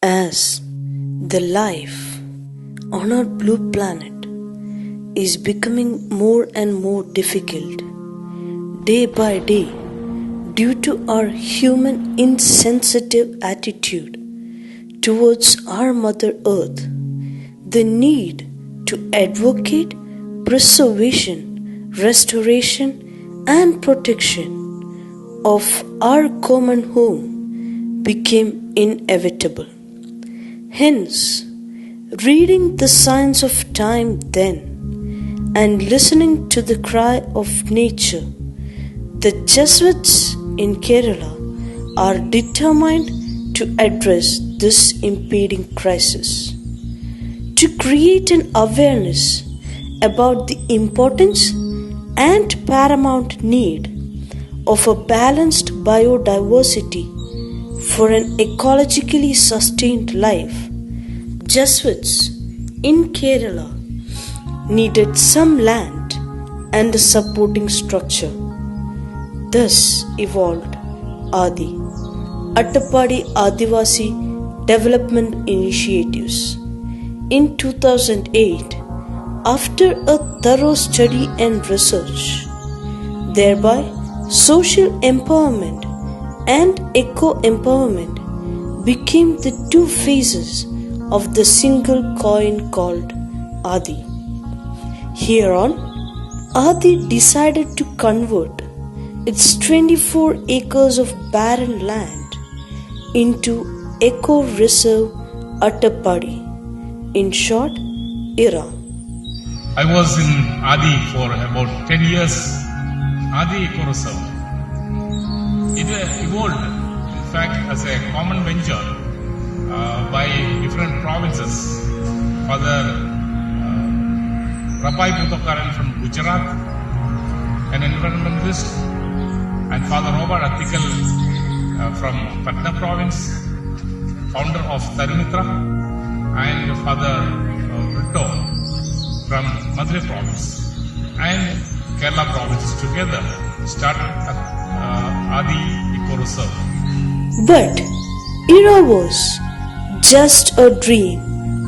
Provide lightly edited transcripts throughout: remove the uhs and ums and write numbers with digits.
As the life on our blue planet is becoming more and more difficult day by day due to our human insensitive attitude towards our Mother Earth, the need to advocate preservation, restoration, and protection of our common home became inevitable. Hence, reading the signs of time then and listening to the cry of nature, the Jesuits in Kerala are determined to address this impending crisis. To create an awareness about the importance and paramount need of a balanced biodiversity for an ecologically sustained life, Jesuits in Kerala needed some land and a supporting structure. Thus evolved Aadi, Attappady Adivasi Development Initiatives. In 2008, after a thorough study and research, thereby social empowerment and eco-empowerment became the two faces of the single coin called Aadi. Hereon, Aadi decided to convert its 24 acres of barren land into eco-reserve Attappady, in short, IRA. I was in Aadi for about 10 years. Aadi Eco Reserve. It evolved, in fact, as a common venture by different provinces. Father Rabbi Putokaran from Gujarat, an environmentalist, and Father Robert Attikal from Patna province, founder of Tarumitra, and Father Ritto from Madurai province, and Kerala provinces together started Aadi Eco Reserve. But IRA was just a dream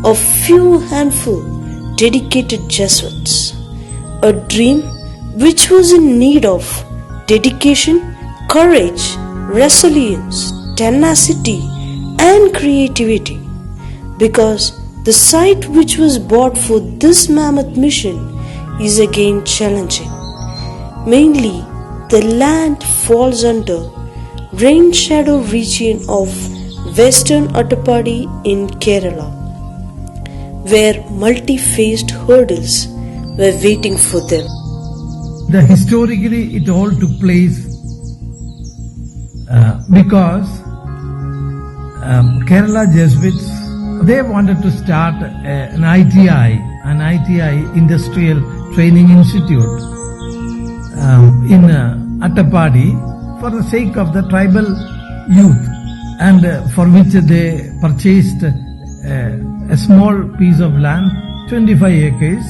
of few handful dedicated Jesuits, a dream which was in need of dedication, courage, resilience, tenacity, and creativity, because the site which was bought for this mammoth mission is again challenging. Mainly, the land falls under rain shadow region of Western Attappady in Kerala, where multi-faced hurdles were waiting for them. Historically, it all took place because Kerala Jesuits, they wanted to start an ITI, Industrial Training Institute, in Attappady for the sake of the tribal youth, and for which they purchased a small piece of land, 25 acres,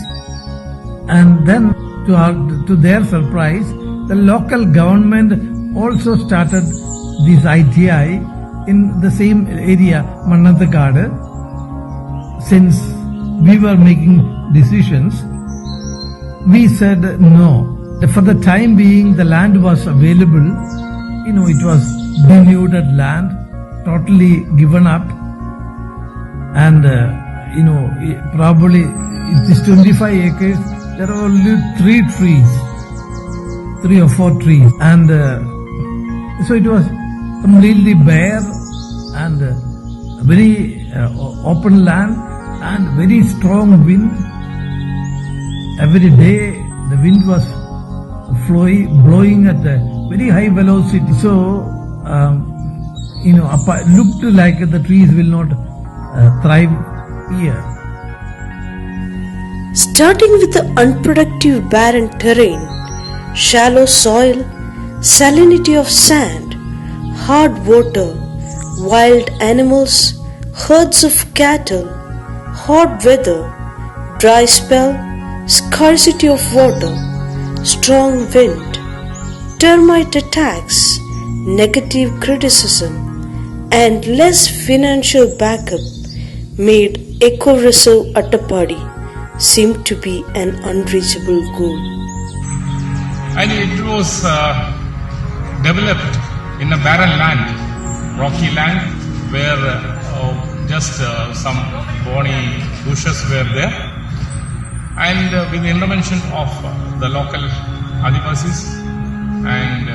and then to their surprise, the local government also started this ITI in the same area, Mannathakadu. Since we were making decisions, we said no. For the time being, the land was available. It was denuded land, totally given up. And, probably it is 25 acres. There are only 3 or 4 trees. And so it was completely bare and very open land and very strong wind. Every day the wind was blowing at a very high velocity. So, looked like the trees will not thrive here. Starting with the unproductive barren terrain, shallow soil, salinity of sand, hard water, wild animals, herds of cattle, hot weather, dry spell, scarcity of water, strong wind, termite attacks, negative criticism, and less financial backup made Eco Reserve Attapadi seem to be an unreachable goal. And it was developed in a barren land, rocky land, where just some bony bushes were there. And with the intervention of the local Adivasis and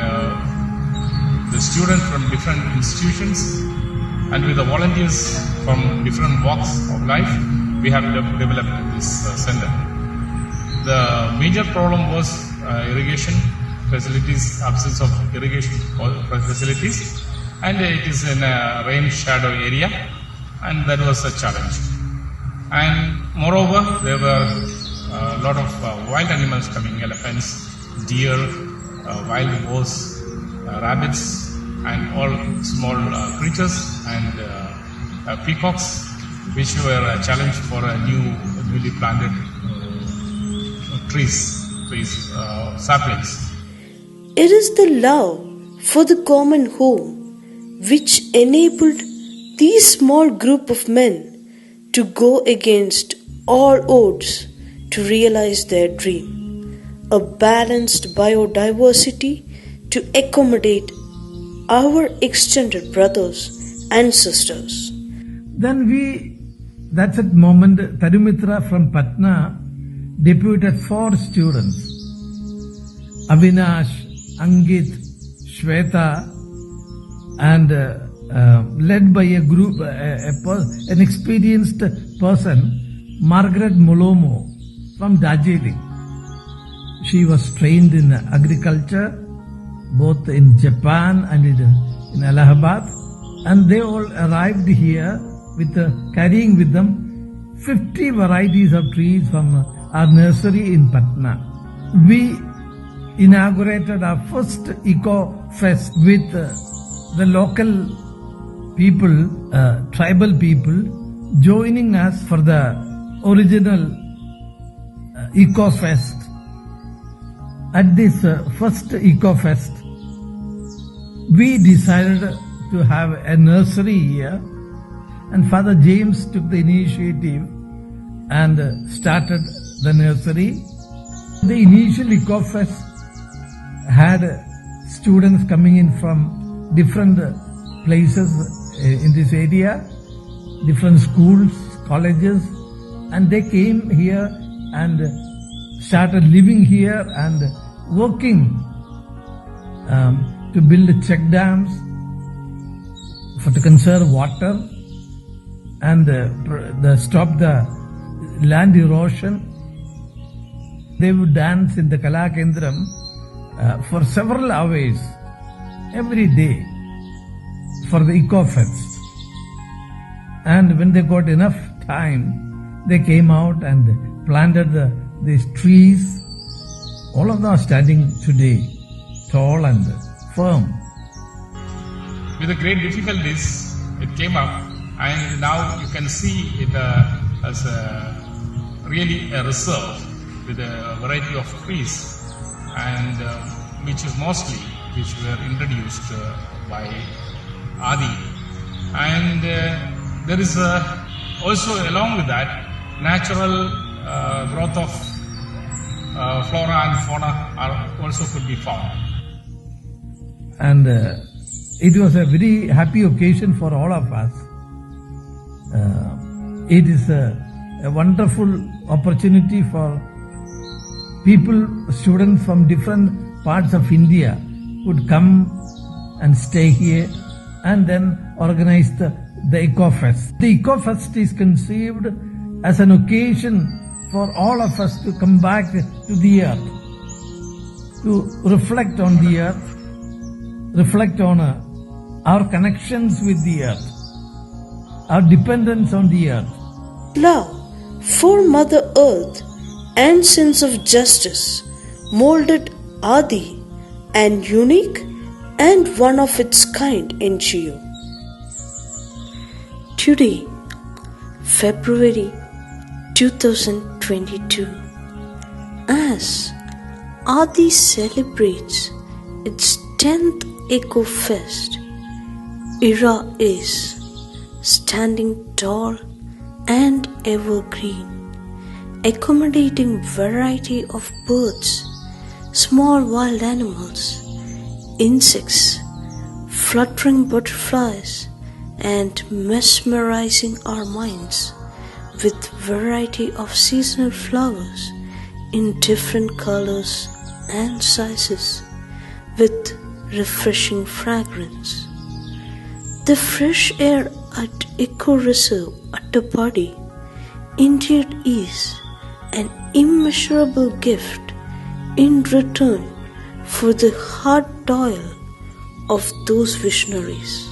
the students from different institutions, and with the volunteers from different walks of life, we have developed this center. The major problem was irrigation facilities, absence of irrigation facilities, and it is in a rain shadow area, and that was a challenge. And moreover, there were a lot of wild animals coming, elephants, deer, wild boars, rabbits, and all small creatures, and peacocks, which were a challenge for a newly planted saplings. It is the love for the common home which enabled these small group of men to go against all odds to realize their dream, a balanced biodiversity to accommodate our extended brothers and sisters. Then that's that moment, Tarumitra from Patna deputed 4 students, Avinash, Angit, Shweta, and led by a group, an experienced person, Margaret Molomo from Darjeeling. She was trained in agriculture, both in Japan and in Allahabad, and they all arrived here with carrying with them 50 varieties of trees from our nursery in Patna. We inaugurated our first Eco Fest with the local people, tribal people, joining us for the original Eco Fest. At this first Eco Fest, we decided to have a nursery here, and Father James took the initiative and started the nursery. The initial Eco Fest had students coming in from different places in this area, different schools, colleges, and they came here and started living here and working to build check dams, to conserve water and stop the land erosion. They would dance in the Kala Kendram for several hours every day for the Eco Fest. And when they got enough time, they came out and planted these trees. All of them are standing today, tall and firm. With the great difficulties, it came up, and now you can see it as really a reserve with a variety of trees, and which were introduced by Aadi. And there is also, along with that, natural growth of flora and fauna also could be found. And it was a very happy occasion for all of us. It is a wonderful opportunity for people, students from different parts of India would come and stay here and then organize the Eco Fest. The Eco Fest is conceived as an occasion for all of us to come back to the earth, to reflect on the earth, reflect on our connections with the earth, our dependence on the earth. Love for Mother Earth and sense of justice molded Aadi an unique and one of its kind NGO. Today, February 2022, as Aadi celebrates its 10th Eco Fest, era is standing tall and evergreen, accommodating variety of birds, small wild animals, insects, fluttering butterflies, and mesmerizing our minds with variety of seasonal flowers in different colors and sizes with refreshing fragrance. The fresh air at Eco Reserve Attapady indeed is an immeasurable gift in return for the hard toil of those visionaries.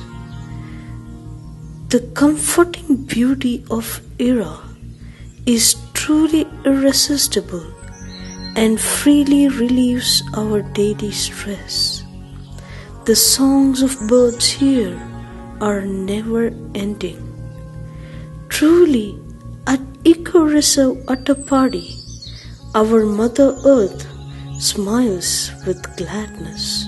The comforting beauty of era is truly irresistible and freely relieves our daily stress. The songs of birds here are never ending. Truly, at Eco Reserve Attapady, our Mother Earth smiles with gladness.